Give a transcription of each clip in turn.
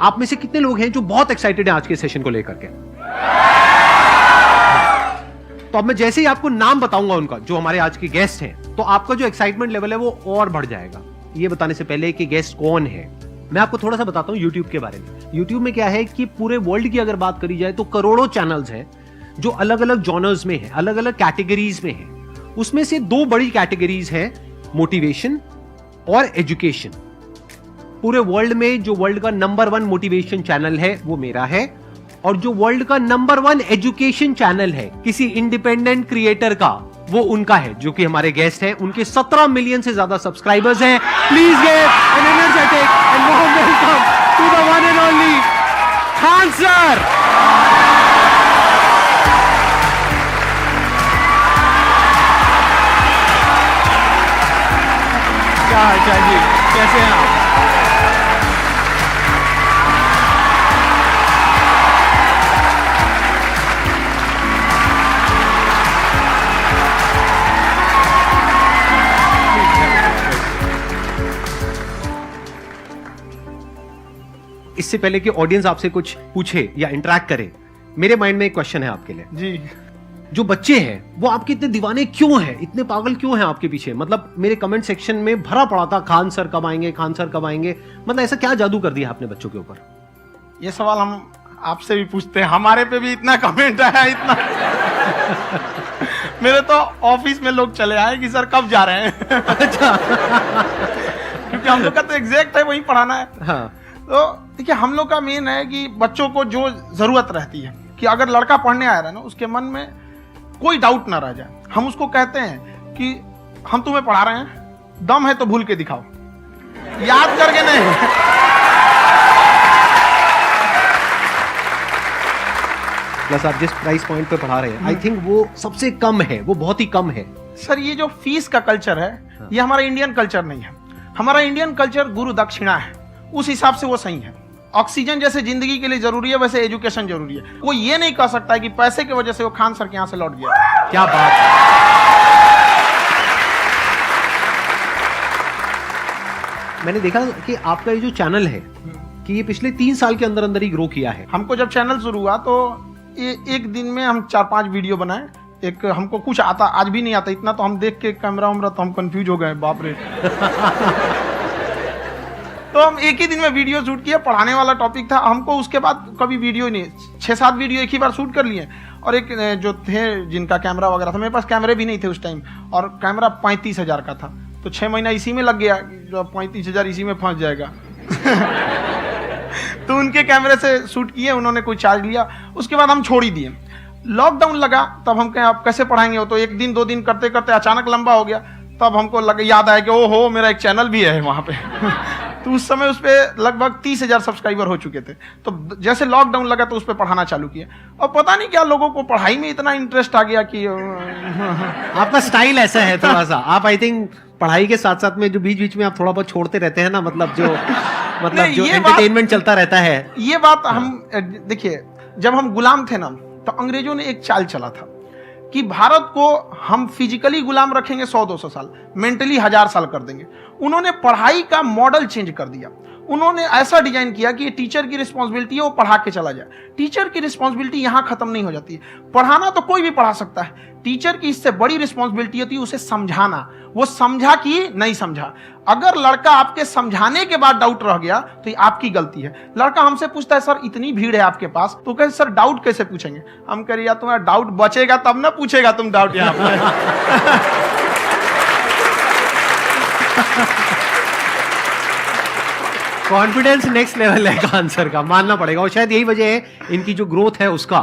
आप में से कितने लोग हैं जो बहुत एक्साइटेड हैं आज के सेशन को लेकर के? तो अब मैं जैसे ही आपको नाम बताऊंगा उनका, जो हमारे आज के गेस्ट हैं, तो आपका जो एक्साइटमेंट लेवल है वो और बढ़ जाएगा। ये बताने से पहले कि गेस्ट कौन है, मैं आपको थोड़ा सा बताता हूं यूट्यूब के बारे में। यूट्यूब में क्या है कि पूरे वर्ल्ड की अगर बात करी जाए तो करोड़ों चैनल्स हैं जो अलग अलग जॉनर्स में है, अलग अलग कैटेगरीज में है। उसमें से दो बड़ी कैटेगरीज है, मोटिवेशन और एजुकेशन। पूरे वर्ल्ड में जो वर्ल्ड का नंबर 1 मोटिवेशन चैनल है वो मेरा है, और जो वर्ल्ड का नंबर 1 एजुकेशन चैनल है किसी इंडिपेंडेंट क्रिएटर का, वो उनका है, जो कि हमारे गेस्ट हैं। उनके 17 मिलियन से ज्यादा सब्सक्राइबर्स हैं। Please give an energetic and warm welcome to the one and only Khan sir. क्या हाल चाल जी, कैसे हैं आप? इससे पहले कि ऑडियंस आपसे कुछ पूछे या इंटरेक्ट करे, मेरे माइंड में एक क्वेश्चन है आपके लिए जी। जो बच्चे हैं वो आपके इतने दीवाने क्यों हैं, इतने पागल क्यों हैं आपके पीछे? मतलब मेरे कमेंट सेक्शन में भरा पड़ा था, खान सर कब आएंगे, खान सर कब आएंगे। मतलब ऐसा क्या जादू कर दिया आपने बच्चों के ऊपर? ये सवाल हम आपसे भी पूछते हैं, हमारे पे भी इतना कमेंट आया, इतना मेरे तो ऑफिस में लोग चले आए कि सर कब जा रहे हैं। अच्छा। क्योंकि हम लोग का तो एग्जैक्ट है, वही पढ़ाना है। हाँ। तो देखिए, हम लोग का मेन है कि बच्चों को जो जरूरत रहती है कि अगर लड़का पढ़ने आ रहा है ना, उसके मन में कोई डाउट ना रह जाए। हम उसको कहते हैं कि हम तुम्हें पढ़ा रहे हैं, दम है तो भूल के दिखाओ, याद करके नहीं। प्लस आप जिस प्राइस पॉइंट पे पढ़ा रहे हैं, आई थिंक वो सबसे कम है, वो बहुत ही कम है। सर, ये जो फीस का कल्चर है, ये हमारा इंडियन कल्चर नहीं है। हमारा इंडियन कल्चर गुरु दक्षिणा है, उस हिसाब से वो सही है। ऑक्सीजन जैसे जिंदगी के लिए जरूरी है, वैसे एजुकेशन जरूरी है। कोई ये नहीं कह सकता है कि पैसे की वजह से वो खान सर के यहाँ से लौट गया। क्या बात है। मैंने देखा कि आपका ये जो चैनल है कि ये पिछले 3 साल के अंदर अंदर ही ग्रो किया है। हमको जब चैनल शुरू हुआ तो ये एक दिन में हम 4-5 वीडियो बनाए। एक हमको कुछ आता, आज भी नहीं आता इतना, तो हम देख के कैमरा उमरा तो हम कंफ्यूज हो गए, बाप रे। तो हम एक ही दिन में वीडियो शूट किए, पढ़ाने वाला टॉपिक था हमको। उसके बाद कभी वीडियो ही नहीं, 6-7 वीडियो एक ही बार शूट कर लिए। और एक जो थे जिनका कैमरा वगैरह था, मेरे पास कैमरे भी नहीं थे उस टाइम, और कैमरा 35,000 का था, तो 6 महीना इसी में लग गया। जो 35,000 इसी में फंस जाएगा। तो उनके कैमरे से शूट किए, उन्होंने कोई चार्ज लिया, उसके बाद हम छोड़ ही दिए। लॉकडाउन लगा, तब हम कहें आप कैसे पढ़ाएंगे, वो तो 1 दिन 2 दिन करते करते अचानक लंबा हो गया। तब हमको याद आया कि ओहो, मेरा एक चैनल भी है वहाँ पे। तो उस समय उस पर लगभग 30,000 सब्सक्राइबर हो चुके थे। तो जैसे लॉकडाउन लगा तो उस पर पढ़ाना चालू किया, और पता नहीं क्या लोगों को पढ़ाई में इतना इंटरेस्ट आ गया कि आपका स्टाइल ऐसा है थोड़ा सा। आप आई थिंक पढ़ाई के साथ साथ में जो बीच बीच में आप थोड़ा बहुत छोड़ते रहते हैं ना, मतलब जो एंटरटेनमेंट चलता रहता है। ये बात हम देखिए, जब हम गुलाम थे ना, तो अंग्रेजों ने एक चाल चला था कि भारत को हम फिजिकली गुलाम रखेंगे 100-200 साल, मेंटली 1000 साल कर देंगे। उन्होंने पढ़ाई का मॉडल चेंज कर दिया। उन्होंने ऐसा डिजाइन किया कि ये टीचर की रिस्पॉन्सिबिलिटी है, वो पढ़ा के चला जाए। टीचर की रिस्पॉन्सिबिलिटी यहां खत्म नहीं हो जाती है। पढ़ाना तो कोई भी पढ़ा सकता है, टीचर की इससे बड़ी रिस्पॉन्सिबिलिटी होती है उसे समझाना। वो समझा कि नहीं समझा। अगर लड़का आपके समझाने के बाद डाउट रह गया तो ये आपकी गलती है। लड़का हमसे पूछता है, सर इतनी भीड़ है आपके पास, तो कहते सर डाउट कैसे पूछेंगे? हम कह रहे यार, तुम्हारा डाउट बचेगा तब ना पूछेगा तुम डाउट यहाँ पे। कॉन्फिडेंस नेक्स्ट लेवल है खान सर का, मानना पड़ेगा। और शायद यही वजह है इनकी जो ग्रोथ है उसका।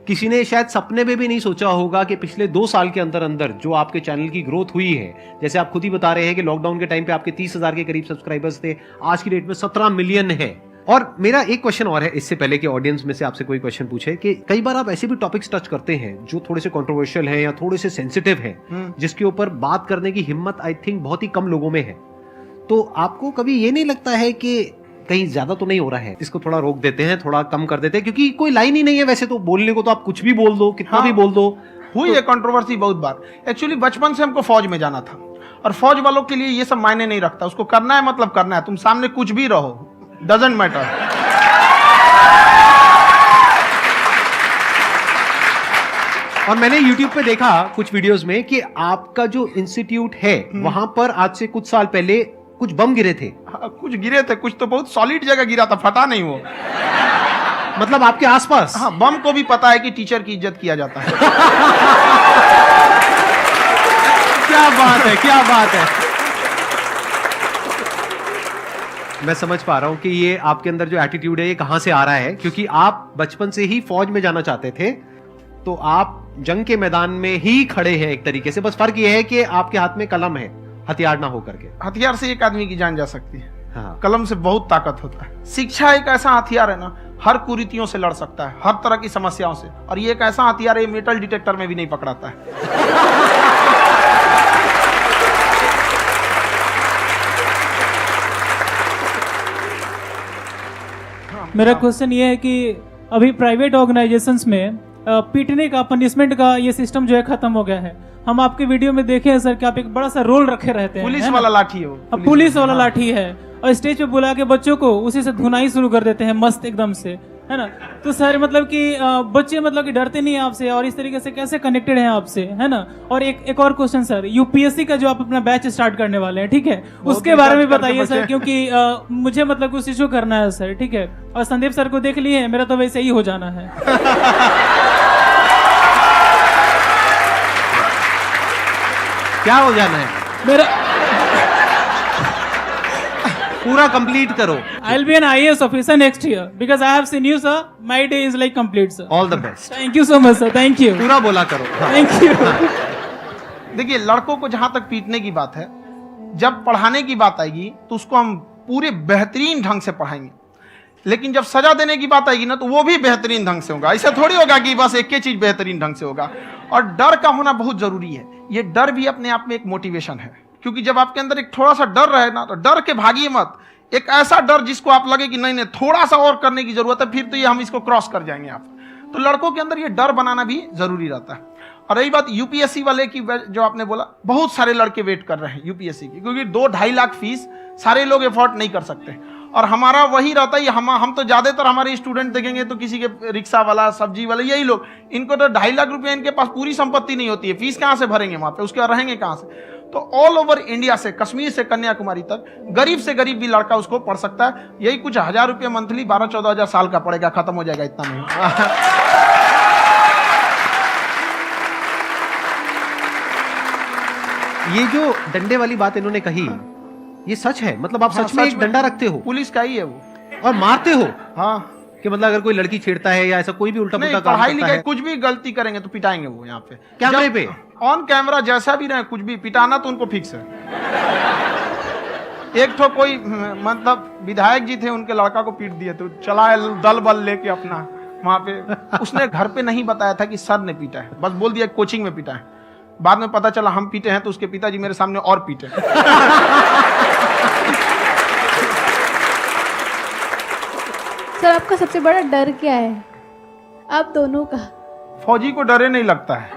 किसी ने शायद सपने में भी नहीं सोचा होगा कि पिछले 2 साल के अंदर अंदर जो आपके चैनल की ग्रोथ हुई है, जैसे आप खुद ही बता रहे हैं कि लॉकडाउन के टाइम पे आपके 30,000 के करीब सब्सक्राइबर्स थे, आज की डेट में 17 मिलियन है। और मेरा एक क्वेश्चन और है, इससे पहले कि ऑडियंस में से आपसे कोई क्वेश्चन पूछे, कि कई बार आप ऐसे भी टॉपिक्स टच करते हैं जो थोड़े से कंट्रोवर्शियल हैं या थोड़े से सेंसिटिव हैं, जिसके ऊपर बात करने की हिम्मत आई थिंक बहुत ही कम लोगों में है। तो आपको कभी ये नहीं लगता है कि कहीं ज्यादा तो नहीं हो रहा है, इसको थोड़ा रोक देते हैं, थोड़ा कम कर देते हैं? क्योंकि कोई लाइन ही नहीं है वैसे तो बोलने को, तो आप कुछ भी बोल दो, कितना भी बोल दो। हुई है कंट्रोवर्सी बहुत बार। एक्चुअली बचपन से हमको फौज में जाना था, और फौज वालों के लिए ये सब मायने नहीं रखता। उसको करना है मतलब करना है, तुम सामने कुछ भी रहो, डजंट मैटर। और मैंने YouTube पे देखा कुछ वीडियोस में कि आपका जो इंस्टीट्यूट है वहां पर आज से कुछ साल पहले कुछ बम गिरे थे। हाँ, कुछ गिरे थे, कुछ तो बहुत सॉलिड जगह गिरा था, फटा नहीं वो। मतलब आपके आसपास? हाँ, बम को भी पता है कि टीचर की इज्जत किया जाता है। क्या बात है, क्या बात है। मैं समझ पा रहा हूं कि ये आपके अंदर जो एटीट्यूड है ये कहां से आ रहा है, क्योंकि आप बचपन से ही फौज में जाना चाहते थे, तो आप जंग के मैदान में ही खड़े हैं एक तरीके से। बस फर्क ये है कि आपके हाथ में कलम है, हथियार ना होकर के। हथियार से एक आदमी की जान जा सकती है, हाँ। कलम से बहुत ताकत होता है। शिक्षा एक ऐसा हथियार है ना, हर कुरीतियों से लड़ सकता है, हर तरह की समस्याओं से। और ये एक ऐसा हथियार है, मेटल डिटेक्टर में भी नहीं पकड़ाता है। मेरा क्वेश्चन ये है कि अभी प्राइवेट ऑर्गेनाइजेशंस में पीटने का, पनिशमेंट का ये सिस्टम जो है खत्म हो गया है। हम आपके वीडियो में देखे हैं सर कि आप एक बड़ा सा रोल रखे रहते हैं, पुलिस वाला लाठी है वो, पुलिस वाला लाठी है, और स्टेज पे बुला के बच्चों को उसी से धुनाई शुरू कर देते हैं मस्त एकदम से, है ना। तो सर मतलब कि बच्चे मतलब कि डरते नहीं है आपसे, और इस तरीके से कैसे कनेक्टेड हैं आपसे, है ना। और एक और क्वेश्चन सर, यूपीएससी का जो आप अपना बैच स्टार्ट करने वाले हैं, ठीक है, उसके बारे में बताइए सर, क्योंकि मुझे मतलब कुछ इशू करना है सर, ठीक है। और संदीप सर को देख लिए, मेरा तो वैसे ही हो जाना है। क्या हो जाना है? मेरा पूरा कंप्लीट करो। I'll be an IAS officer next year because I have seen you, sir. My day is like complete, sir. All the best. Thank you so much, sir. Thank you. पूरा बोला करो। हाँ। Thank you. देखिए, लड़कों को जहां तक पीटने की बात है, जब पढ़ाने की बात आएगी तो उसको हम पूरे बेहतरीन ढंग से पढ़ाएंगे। लेकिन जब सजा देने की बात आएगी ना, तो वो भी बेहतरीन ढंग से होगा। ऐसा थोड़ी होगा कि बस एक ही चीज बेहतरीन ढंग से होगा। और डर का होना बहुत जरूरी है। ये डर भी अपने आप में एक मोटिवेशन है, क्योंकि जब आपके अंदर एक थोड़ा सा डर रहे ना, तो डर के भागिए मत। एक ऐसा डर जिसको आप लगे कि नहीं नहीं थोड़ा सा और करने की जरूरत है, फिर तो ये हम इसको क्रॉस कर जाएंगे आप। तो लड़कों के अंदर ये डर बनाना भी जरूरी रहता है। और रही बात यूपीएससी वाले की, जो आपने बोला, बहुत सारे लड़के वेट कर रहे हैं यूपीएससी की, क्योंकि 2-2.5 लाख फीस सारे लोग एफोर्ड नहीं कर सकते। और हमारा वही रहता है, हम तो ज्यादातर हमारे स्टूडेंट देखेंगे तो किसी के रिक्शा वाला, सब्जी वाला, यही लोग, इनको तो 2.5 लाख रुपया, इनके पास पूरी संपत्ति नहीं होती है, फीस कहां से भरेंगे वहां पे, उसके बाद रहेंगे कहां से। तो ऑल ओवर इंडिया से, कश्मीर से कन्याकुमारी तक, गरीब से गरीब भी लड़का उसको पढ़ सकता है। यही कुछ 1000 रुपये मंथली, 12-14 हजार साल का पड़ेगा, खत्म हो जाएगा, इतना नहीं। ये जो डंडे वाली बात इन्होंने कही, ये सच है? मतलब आप हाँ, सच में एक डंडा रखते हो? पुलिस का ही है वो। और मारते हो? हाँ, कि मतलब अगर कोई लड़की छेड़ता है या ऐसा कोई भी उल्टा पुल्टा काम पढ़ाई करता लिखाई है, कुछ भी गलती करेंगे तो पिटाएंगे वो यहाँ पे, कैमरे पे, ऑन कैमरा, जैसा भी रहे, कुछ भी पिटाना तो उनको फिक्स है। एक तो कोई मतलब विधायक जी थे, उनके लड़का को पीट दिए, तो चला है दल बल लेके अपना वहां पे। उसने घर पे नहीं बताया था कि सर ने पीटा है, बस बोल दिया कोचिंग में पीटा है। बाद में पता चला हम पीटे हैं, तो उसके पिताजी मेरे सामने और पीटे। सर आपका सबसे बड़ा डर क्या है, आप दोनों का? फौजी को डरे नहीं लगता है,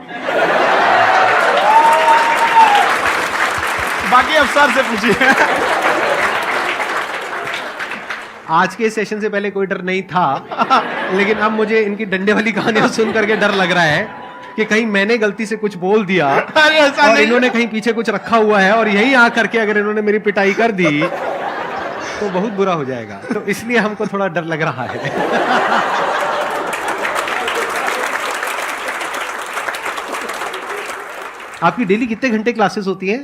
बाकी अफसर से पूछिए। आज के सेशन से पहले कोई डर नहीं था, लेकिन अब मुझे इनकी डंडे वाली कहानियां सुन करके डर लग रहा है कि कहीं मैंने गलती से कुछ बोल दिया और इन्होंने कहीं पीछे कुछ रखा हुआ है, और यहीं आ करके अगर इन्होंने मेरी पिटाई कर दी तो बहुत बुरा हो जाएगा। तो इसलिए हमको थोड़ा डर लग रहा है। आपकी डेली कितने घंटे क्लासेस होती हैं?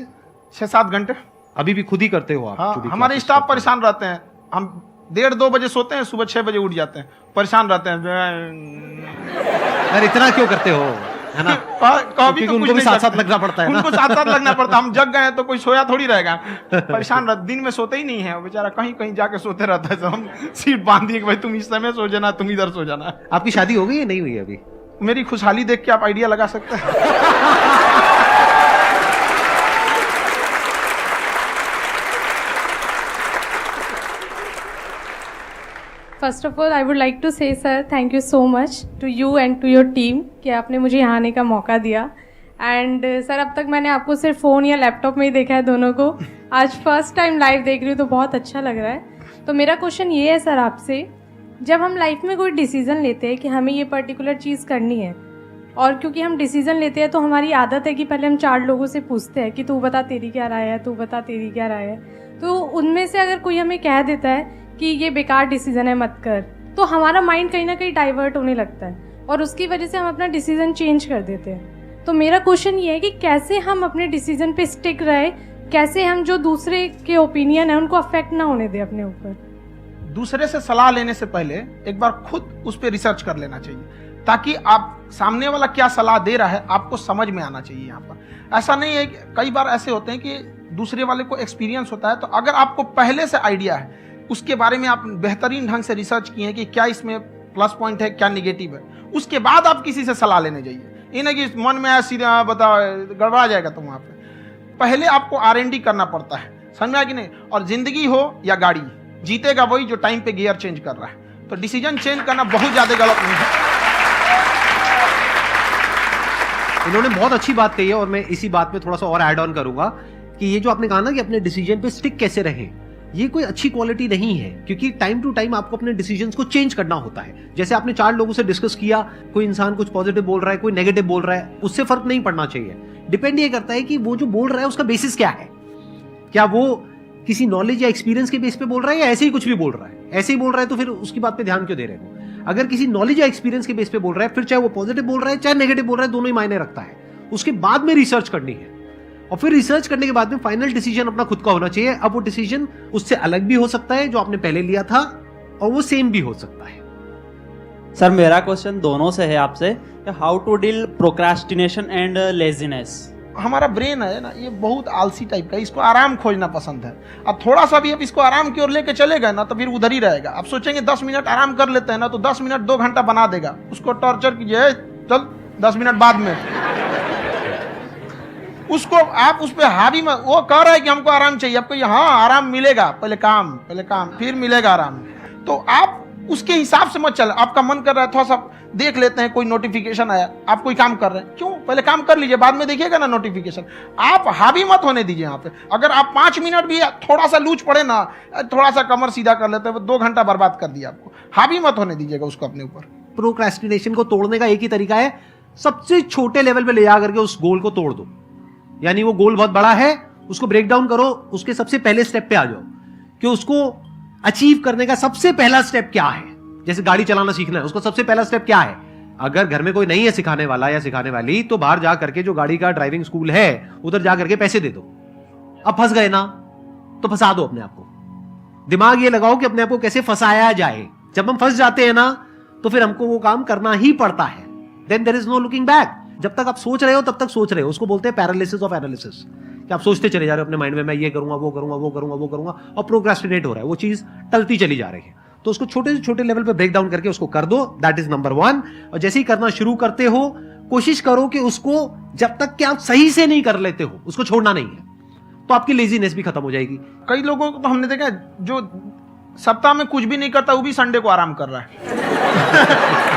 6-7 घंटे। अभी भी खुद ही करते हो आप? हाँ, खुद ही हमारे classes स्टाफ करते हो? परेशान रहते हैं। हम 1:30-2 बजे सोते हैं, सुबह 6 बजे उठ जाते हैं, परेशान रहते हैं। यार इतना क्यों करते हो, है ना? कभी तो उनको भी साथ साथ लगना पड़ता है ना? उनको साथ साथ लगना पड़ता है। हम जग गए तो कोई सोया थोड़ी रहेगा, परेशान रहते, दिन में सोते ही नहीं है बेचारा, कहीं कहीं जाके सोते रहता है। तो हम सीट बांध दिए कि भाई तुम इस समय सो जाना, तुम इधर सो जाना। आपकी शादी हो गई या नहीं हुई अभी? मेरी खुशहाली देख के आप आइडिया लगा सकते हैं। First of all I would like to say sir thank you so much to you and to your team कि आपने मुझे यहाँ आने का मौका दिया। एंड सर अब तक मैंने आपको सिर्फ फ़ोन या लैपटॉप में ही देखा है दोनों को, आज फर्स्ट टाइम लाइव देख रही हूँ तो बहुत अच्छा लग रहा है। तो मेरा क्वेश्चन ये है सर आपसे, जब हम लाइफ में कोई डिसीज़न लेते हैं कि हमें ये पर्टिकुलर चीज़ करनी है, और क्योंकि हम डिसीजन लेते हैं तो हमारी आदत है कि पहले हम 4 लोगों से पूछते हैं कि तू बता तेरी क्या राय है, तू बता तेरी क्या राय है। तो उनमें से अगर कोई हमें कह देता है कि ये बेकार डिसीजन है मत कर, तो हमारा माइंड कहीं ना कहीं डाइवर्ट होने लगता है और उसकी वजह से हम अपना डिसीजन चेंज कर देते हैं। तो मेरा क्वेश्चन ये है कि कैसे हम अपने डिसीजन पे स्टिक रहे, कैसे हम जो दूसरे के ओपिनियन है उनको अफेक्ट ना होने दें अपने ऊपर। दूसरे से सलाह लेने से पहले एक बार खुद उस पर रिसर्च कर लेना चाहिए, ताकि आप सामने वाला क्या सलाह दे रहा है आपको समझ में आना चाहिए। यहाँ पर ऐसा नहीं है कि कई बार ऐसे होते हैं कि दूसरे वाले को एक्सपीरियंस होता है, तो अगर आपको पहले से आइडिया है, उसके बारे में आप बेहतरीन ढंग से रिसर्च किए हैं कि क्या इसमें प्लस पॉइंट है, क्या निगेटिव है, उसके बाद आप किसी से सलाह लेने जाइए। ये नहीं कि मन में आया सीधा बता गड़बड़ा जाएगा। तो वहाँ पे पहले आपको R&D करना पड़ता है, समझ में आया कि नहीं। और जिंदगी हो या गाड़ी, जीतेगा वही जो टाइम पे गियर चेंज कर रहा है। तो डिसीजन चेंज करना बहुत ज्यादा गलत नहीं है। इन्होंने बहुत अच्छी बात कही है और मैं इसी बात में थोड़ा सा और ऐड ऑन करूंगा कि ये जो आपने कहा ना कि अपने डिसीजन पे स्टिक कैसे रहें, ये कोई अच्छी क्वालिटी नहीं है, क्योंकि टाइम टू टाइम आपको अपने डिसीजंस को चेंज करना होता है। जैसे आपने 4 लोगों से डिस्कस किया, कोई इंसान कुछ पॉजिटिव बोल रहा है, कोई नेगेटिव बोल रहा है, उससे फर्क नहीं पड़ना चाहिए। डिपेंड ये करता है कि वो जो बोल रहा है उसका बेसिस क्या है। क्या वो किसी नॉलेज या एक्सपीरियंस के बेस पे बोल रहा है या ऐसे ही कुछ भी बोल रहा है? ऐसे ही बोल रहा है तो फिर उसकी बात पे ध्यान क्यों दे रहे हो? अगर किसी नॉलेज या एक्सपीरियंस के बेस पे बोल रहा है, फिर चाहे वो पॉजिटिव बोल रहा है चाहे नेगेटिव बोल रहा है, दोनों ही मायने रखता है। उसके बाद में रिसर्च करनी है और फिर रिसर्च करने के बाद में फाइनल डिसीजन अपना खुद का होना चाहिए। अब वो डिसीजन उससे अलग भी हो सकता है जो आपने पहले लिया था, और वो सेम भी हो सकता है। सर मेरा क्वेश्चन दोनों से है आपसे, how to deal procrastination and laziness. हमारा ब्रेन है ना, ये बहुत आलसी टाइप का, इसको आराम खोजना पसंद है। अब थोड़ा सा भी अब इसको आराम की ओर लेके चले गए ना तो फिर उधर ही रहेगा। आप सोचेंगे 10 मिनट आराम कर लेते हैं ना, तो 10 मिनट 2 घंटा बना देगा। उसको टॉर्चर कीजिए, चल 10 मिनट बाद में। उसको आप उस पर हावी मत, वो कह रहा है कि हमको आराम चाहिए, आपको हाँ आराम मिलेगा, पहले काम फिर मिलेगा आराम। तो आप उसके हिसाब से मत चल। आपका मन कर रहा है थोड़ा सा देख लेते हैं, कोई नोटिफिकेशन आया, आप कोई काम कर रहे हैं, क्यों पहले काम कर लीजिए, बाद में देखिएगा ना नोटिफिकेशन। आप हावी मत होने दीजिए यहाँ पे। अगर आप 5 मिनट भी थोड़ा सा लूज पड़े ना, थोड़ा सा कमर सीधा कर लेते हैं, 2 घंटा बर्बाद कर दिया आपको। हावी मत होने दीजिएगा उसको अपने ऊपर। प्रोक्रेस्टिनेशन को तोड़ने का एक ही तरीका है, सबसे छोटे लेवल पे ले जा करके उस गोल को तोड़ दो। यानी वो गोल बहुत बड़ा है, उसको ब्रेक डाउन करो, उसके सबसे पहले स्टेप पे आ जाओ कि उसको अचीव करने का सबसे पहला स्टेप क्या है। जैसे गाड़ी चलाना सीखना है, उसका सबसे पहला स्टेप क्या है? अगर घर में कोई नहीं है सिखाने वाला या सिखाने वाली, तो बाहर जा करके जो गाड़ी का ड्राइविंग स्कूल है उधर जा करके पैसे दे दो। अब फंस गए ना तो फंसा दो अपने आप को। दिमाग ये लगाओ कि अपने आप को कैसे फंसाया जाए। जब हम फंस जाते हैं ना तो फिर हमको वो काम करना ही पड़ता है। Then there is no looking back. जब तक आप सोच रहे हो तब तक सोच रहे हो, उसको बोलते हैं पैरालिसिस ऑफ एनालिसिस, कि आप सोचते चले जा रहे हो अपने माइंड में, मैं ये करूंगा वो करूंगा वो करूंगा वो करूंगा, और प्रोक्रेस्टिनेट हो रहा है, वो चीज टलती चली जा रही है। तो उसको छोटे से छोटे लेवल पे ब्रेक डाउन करके उसको कर दो, दैट इज नंबर 1। और जैसे ही करना शुरू करते हो, कोशिश करो कि उसको जब तक कि आप सही से नहीं कर लेते हो उसको छोड़ना नहीं है, तो आपकी लेजीनेस भी खत्म हो जाएगी। कई लोगों को तो हमने देखा जो सप्ताह में कुछ भी नहीं करता, वो भी संडे को आराम कर रहा है।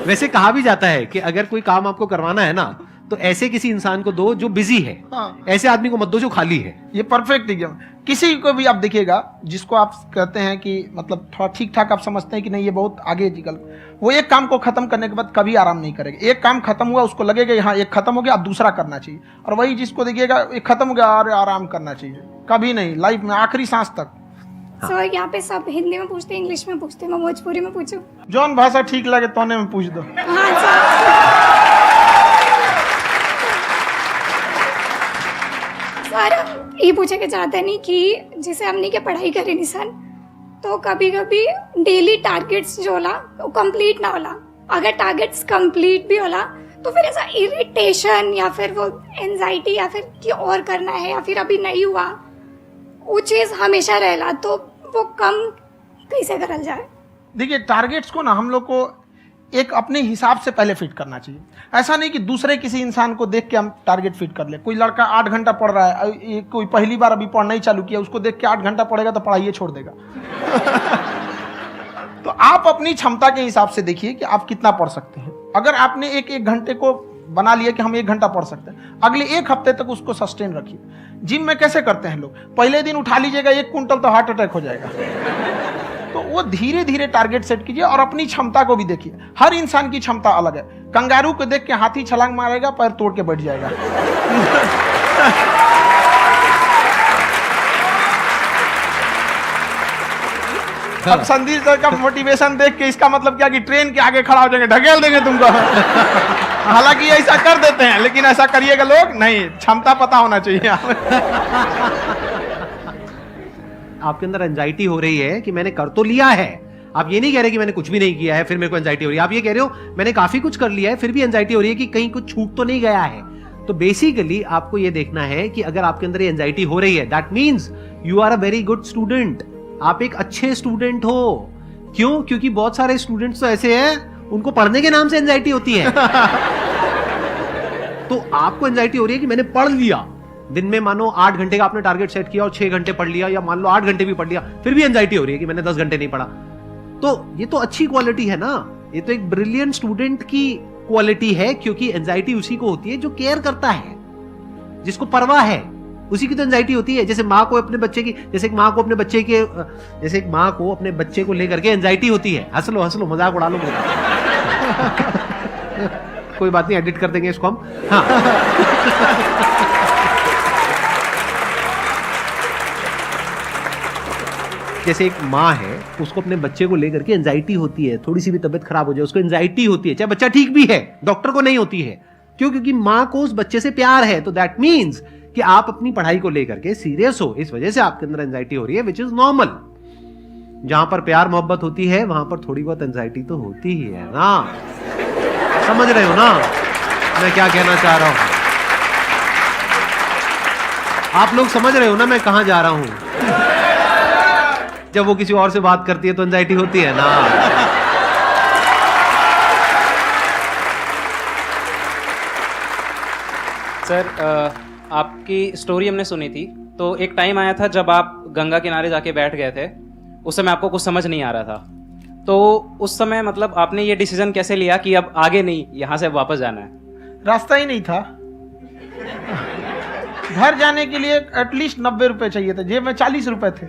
वैसे कहा भी जाता है कि अगर कोई काम आपको करवाना है ना, तो ऐसे किसी इंसान को दो जो बिजी है। हाँ। ऐसे आदमी को मत दो जो खाली है। ये परफेक्ट एग्जाम। किसी को भी आप देखिएगा जिसको आप कहते हैं कि मतलब थोड़ा ठीक ठाक आप समझते हैं कि नहीं ये बहुत आगे निकल, वो एक काम को खत्म करने के बाद कभी आराम नहीं करेगा। एक काम खत्म हुआ उसको लगेगा हाँ एक खत्म हो गया, अब दूसरा करना चाहिए। और वही जिसको देखिएगा एक खत्म हो गया और आराम करना चाहिए, कभी नहीं, लाइफ में आखिरी सांस तक। सर यहाँ पे सब हिंदी में पूछते हैं, इंग्लिश में पूछते हैं, मैं भोजपुरी में पूछूं? जौन भाषा ठीक लगे तोने में पूछ दो। हाँ सर। सर ये पूछे के चाहते नहीं कि जैसे हमने के पढ़ाई करी निशान, तो कभी कभी डेली टारगेट्स जो होला वो कंप्लीट ना होला। अगर टारगेट्स कंप्लीट भी होला तो फिर ऐसा इरिटेशन या फिर वो एंजाइटी या फिर कि और करना है या फिर अभी नहीं हुआ, वो चीज़ हमेशा रहेला। तो वो कम कैसे करल जाए? देखिए टारगेट्स को ना हम लोग को एक अपने हिसाब से पहले फिट करना चाहिए। ऐसा नहीं कि दूसरे किसी इंसान को देख के हम टारगेट फिट कर ले। कोई लड़का 8 घंटा पढ़ रहा है, कोई पहली बार अभी पढ़ना ही चालू किया, उसको देख के 8 घंटा पढ़ेगा तो पढ़ाई छोड़ देगा। तो आप अपनी क्षमता के हिसाब से देखिए कि आप कितना पढ़ सकते हैं। अगर आपने एक घंटे को बना लिया कि हम 1 घंटा पढ़ सकते हैं, अगले 1 हफ्ते तक उसको सस्टेन रखिए। जिम में कैसे करते हैं लोग, पहले दिन उठा लीजिएगा 1 कुंटल तो हार्ट अटैक हो जाएगा। तो वो धीरे धीरे टारगेट सेट कीजिए और अपनी क्षमता को भी देखिए। हर इंसान की क्षमता अलग है। कंगारू को देख के हाथी छलांग मारेगा, पैर तोड़ के बैठ जाएगा। अब संदीप सर का मोटिवेशन देख के इसका मतलब क्या कि ट्रेन के आगे खड़ा हो जाएंगे, ढकेल देंगे तुमको। हालांकि ऐसा कर देते हैं, लेकिन ऐसा करिएगा लोग नहीं, क्षमता पता होना चाहिए। आपके अंदर एंजाइटी हो रही है कि मैंने कर तो लिया है। आप ये नहीं कह रहे कि मैंने कुछ भी नहीं किया है फिर मेरे को एंजाइटी हो रही है। आप ये कह रहे हो मैंने काफी कुछ कर लिया है फिर भी एंजाइटी हो रही है कि कहीं कुछ छूट तो नहीं गया है। तो बेसिकली आपको ये देखना है कि अगर आपके अंदर ये एंजाइटी हो रही है, that means you are a very good student. आप एक अच्छे स्टूडेंट हो। क्यों? क्योंकि बहुत सारे स्टूडेंट्स तो ऐसे हैं उनको पढ़ने के नाम से एंजाइटी होती है। तो आपको एंजाइटी हो रही है कि मैंने पढ़ लिया, दिन में मानो 8 घंटे का आपने टारगेट सेट किया और 6 घंटे पढ़ लिया, या मान लो 8 घंटे भी पढ़ लिया, फिर भी एंजाइटी हो रही है कि मैंने 10 घंटे नहीं पढ़ा। तो ये तो अच्छी क्वालिटी है ना, ये तो एक ब्रिलियंट स्टूडेंट की क्वालिटी है। क्योंकि एंजाइटी उसी को होती है जो केयर करता है, जिसको परवाह है, उसी की तो एंजाइटी होती है। जैसे माँ को अपने बच्चे की, जैसे एक माँ को अपने बच्चे के, जैसे एक माँ को अपने बच्चे को लेकर के एंजाइटी होती है। हंस लो मजाक उड़ा लो। कोई बात नहीं, एडिट कर देंगे इसको हम। हाँ। जैसे एक माँ है, उसको अपने बच्चे को लेकर के एंजाइटी होती है, थोड़ी सी भी तबीयत खराब हो जाए उसको एंजाइटी होती है, चाहे बच्चा ठीक भी है, डॉक्टर को नहीं होती है। क्यों? क्योंकि माँ को उस बच्चे से प्यार है। तो दैट मीन्स कि आप अपनी पढ़ाई को लेकर के सीरियस हो, इस वजह से आपके अंदर एंजाइटी हो रही है, विच इज नॉर्मल। जहां पर प्यार मोहब्बत होती है वहां पर थोड़ी बहुत एंजाइटी तो होती ही है ना। समझ रहे हो ना मैं क्या कहना चाह रहा हूं? आप लोग समझ रहे हो ना मैं कहां जा रहा हूं? जब वो किसी और से बात करती है तो एंजाइटी होती है ना। सर, आपकी स्टोरी हमने सुनी थी, तो एक टाइम आया था जब आप गंगा किनारे जाके बैठ गए थे। उस समय आपको कुछ समझ नहीं आ रहा था, तो उस समय मतलब आपने ये डिसीजन कैसे लिया कि अब आगे नहीं, यहाँ से वापस जाना है? रास्ता ही नहीं था। घर जाने के लिए एटलीस्ट 90 रुपए चाहिए थे, जेब में 40 रुपए थे।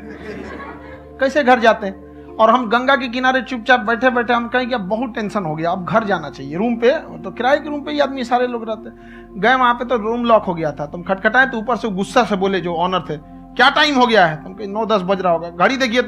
कैसे घर जाते हैं? और हम गंगा के किनारे चुपचाप बैठे बैठे हम कहें कि अब बहुत टेंशन हो गया, अब घर जाना चाहिए। रूम पे, तो किराए के रूम पे ही आदमी सारे लोग रहते। गए वहां पे तो रूम लॉक हो गया था। तुम खटखटाए तो ऊपर से गुस्सा से बोले जो ऑनर थे, क्या टाइम हो गया है? तुम कहे 9-10 बज रहा होगा। घड़ी देखिए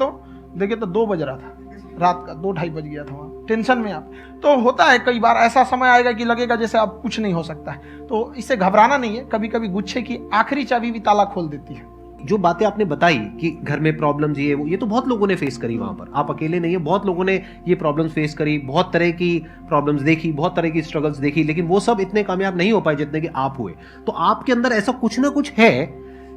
तो 2 बज रहा था रात का, 2-2:30 बज गया था वहाँ। टेंशन में आप तो होता है, कई बार ऐसा समय आएगा कि लगेगा जैसे अब कुछ नहीं हो सकता है। तो इससे घबराना नहीं है। कभी कभी गुच्छे की आखिरी चाबी भी ताला खोल देती है। जो बातें आपने बताई कि घर में प्रॉब्लम्स ये वो, ये तो बहुत लोगों ने फेस करी वहां पर। आप अकेले नहीं है, बहुत लोगों ने ये प्रॉब्लम्स फेस करी, बहुत तरह की प्रॉब्लम्स देखी, बहुत तरह की स्ट्रगल्स देखी, लेकिन वो सब इतने कामयाब नहीं हो पाए जितने कि आप हुए। तो आपके अंदर ऐसा कुछ ना कुछ है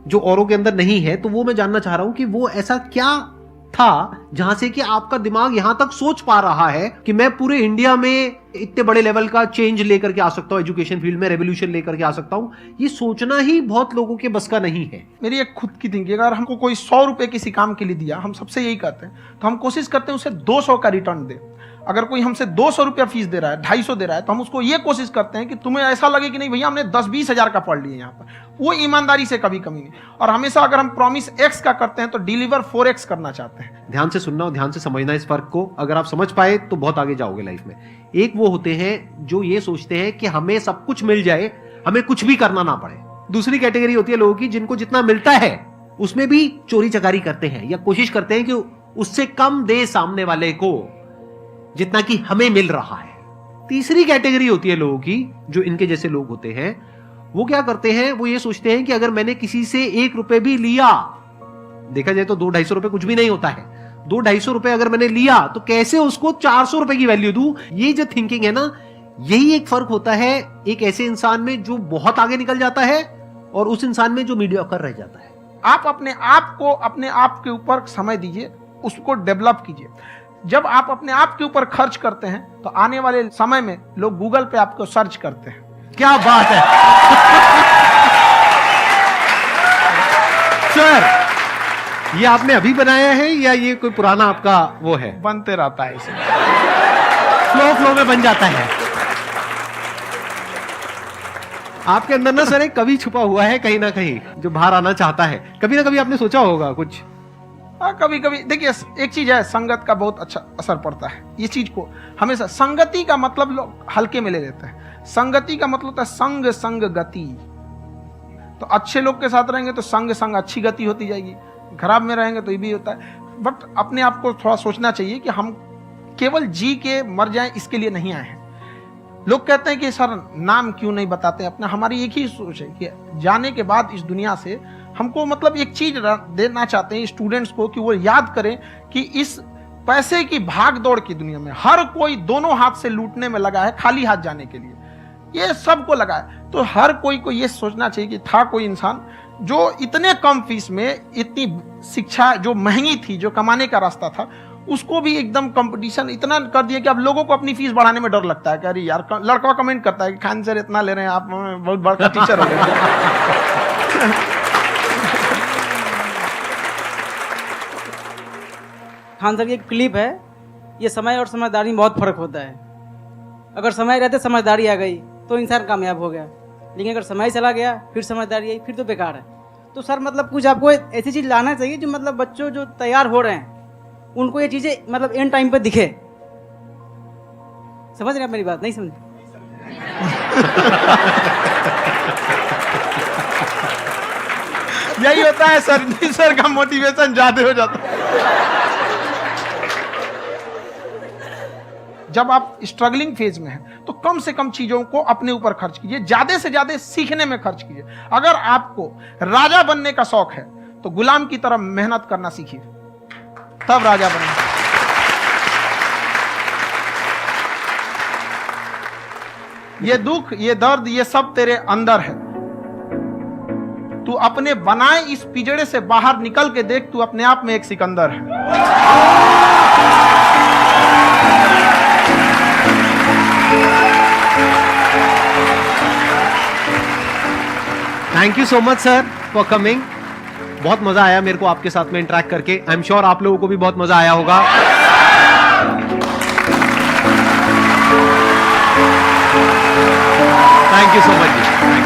जो औरों के अंदर नहीं है। तो वो मैं जानना चाह रहा हूं कि वो ऐसा क्या था जहां से कि आपका दिमाग यहां तक सोच पा रहा है कि मैं पूरे इंडिया में इतने बड़े लेवल का चेंज लेकर के आ सकता हूं, एजुकेशन फील्ड में रेवोल्यूशन लेकर के आ सकता हूं। ये सोचना ही बहुत लोगों के बस का नहीं है। मेरी एक खुद की थिंकिंग, अगर हमको कोई 100 रुपए किसी काम के लिए दिया, हम सबसे यही कहते हैं, तो हम कोशिश करते हैं उसे 200 का रिटर्न दे। अगर कोई हमसे 200 रुपया फीस दे रहा है, 250 दे रहा है, तो हम उसको ये कोशिश करते हैं कि तुम्हें ऐसा लगे कि नहीं भैया हमने 10-20 हजार का पढ़ लिया यहाँ पर। वो ईमानदारी से कभी कमी नहीं। और हमेशा अगर हम प्रॉमिस एक्स का करते हैं तो डिलीवर 4x करना चाहते हैं। ध्यान से सुनना और ध्यान से समझना इस फर्क को। अगर आप समझ पाए तो बहुत आगे जाओगे लाइफ में। एक वो होते हैं जो ये सोचते हैं कि हमें सब कुछ मिल जाए, हमें कुछ भी करना ना पड़े। दूसरी कैटेगरी होती है लोगों की जिनको जितना मिलता है उसमें भी चोरी चकारी करते हैं या कोशिश करते हैं कि उससे कम दे सामने वाले को जितना कि हमें मिल रहा है। तीसरी कैटेगरी होती है लोगों की, जो इनके जैसे लोग होते हैं, वो क्या करते हैं, वो ये सोचते हैं कि अगर मैंने किसी से 1 रुपए भी लिया, देखा जाए तो 200-250 रुपए कुछ भी नहीं होता है, 200-250 रुपए अगर मैंने लिया तो कैसे उसको 400 रुपए की वैल्यू दूं। ये जो थिंकिंग है ना, यही एक फर्क होता है एक ऐसे इंसान में जो बहुत आगे निकल जाता है और उस इंसान में जो मीडियोकर रह जाता है। आप अपने आप को अपने आप के ऊपर समय दीजिए, उसको डेवलप कीजिए। जब आप अपने आप के ऊपर खर्च करते हैं तो आने वाले समय में लोग गूगल पे आपको सर्च करते हैं। क्या बात है सर, ये आपने अभी बनाया है या ये कोई पुराना आपका वो है? बनते रहता है, इसे फ्लो में बन जाता है। आपके अंदर ना सर एक कवि छुपा हुआ है कहीं ना कहीं जो बाहर आना चाहता है। कभी ना कभी आपने सोचा होगा कुछ कभी कभी देखिए, एक चीज है, संगत का बहुत अच्छा असर पड़ता है। ये चीज को हमेशा, संगति का मतलब लोग हल्के में ले लेते हैं। संगति का मतलब होता है संग संग गति। तो अच्छे लोग के साथ रहेंगे तो संग संग अच्छी गति होती जाएगी, खराब में रहेंगे तो ये भी होता है। बट अपने आप को थोड़ा सोचना चाहिए कि हम केवल जी के मर जाएं इसके लिए नहीं आए हैं। लोग कहते हैं कि सर नाम क्यों नहीं बताते अपना, हमारी एक ही सोच है कि जाने के बाद इस दुनिया से हमको मतलब एक चीज देना चाहते हैं स्टूडेंट्स को, कि वो याद करें कि इस पैसे की भाग दौड़ की दुनिया में हर कोई दोनों हाथ से लूटने में लगा है, खाली हाथ जाने के लिए, ये सबको लगा है। तो हर कोई को ये सोचना चाहिए कि था कोई इंसान जो इतने कम फीस में इतनी शिक्षा जो महंगी थी, जो कमाने का रास्ता था, उसको भी एकदम कंपटीशन इतना कर दिया कि अब लोगों को अपनी फीस बढ़ाने में डर लगता है कि अरे यार, लड़का कमेंट करता है कि खान सर इतना ले रहे हैं, आप बहुत बड़ा टीचर हो गए। खान सर की एक क्लिप है, ये समय और समझदारी में बहुत फर्क होता है। अगर समय रहते समझदारी आ गई तो इंसान कामयाब हो गया, लेकिन अगर समय चला गया फिर समझदारी आई फिर तो बेकार है। तो सर मतलब कुछ आपको ऐसी चीज़ लाना चाहिए जो मतलब बच्चों जो तैयार हो रहे हैं उनको ये चीज़ें मतलब एंड टाइम पे दिखे। समझ रहे हैं आप मेरी बात? नहीं समझ? यही होता है सर का मोटिवेशन ज्यादा हो जाता है। जब आप स्ट्रगलिंग फेज में हैं तो कम से कम चीजों को अपने ऊपर खर्च कीजिए, ज्यादा से ज्यादा सीखने में खर्च कीजिए। अगर आपको राजा बनने का शौक है तो गुलाम की तरह मेहनत करना सीखिए, तब राजा बनेंगे। ये दुख, ये दर्द, ये सब तेरे अंदर है। तू अपने बनाए इस पिंजड़े से बाहर निकल के देख, तू अपने आप में एक सिकंदर है। Thank you so much sir for coming. बहुत मजा आया मेरे को आपके साथ में इंटरेक्ट करके। आई एम श्योर आप लोगों को भी बहुत मजा आया होगा। Thank you so much ji.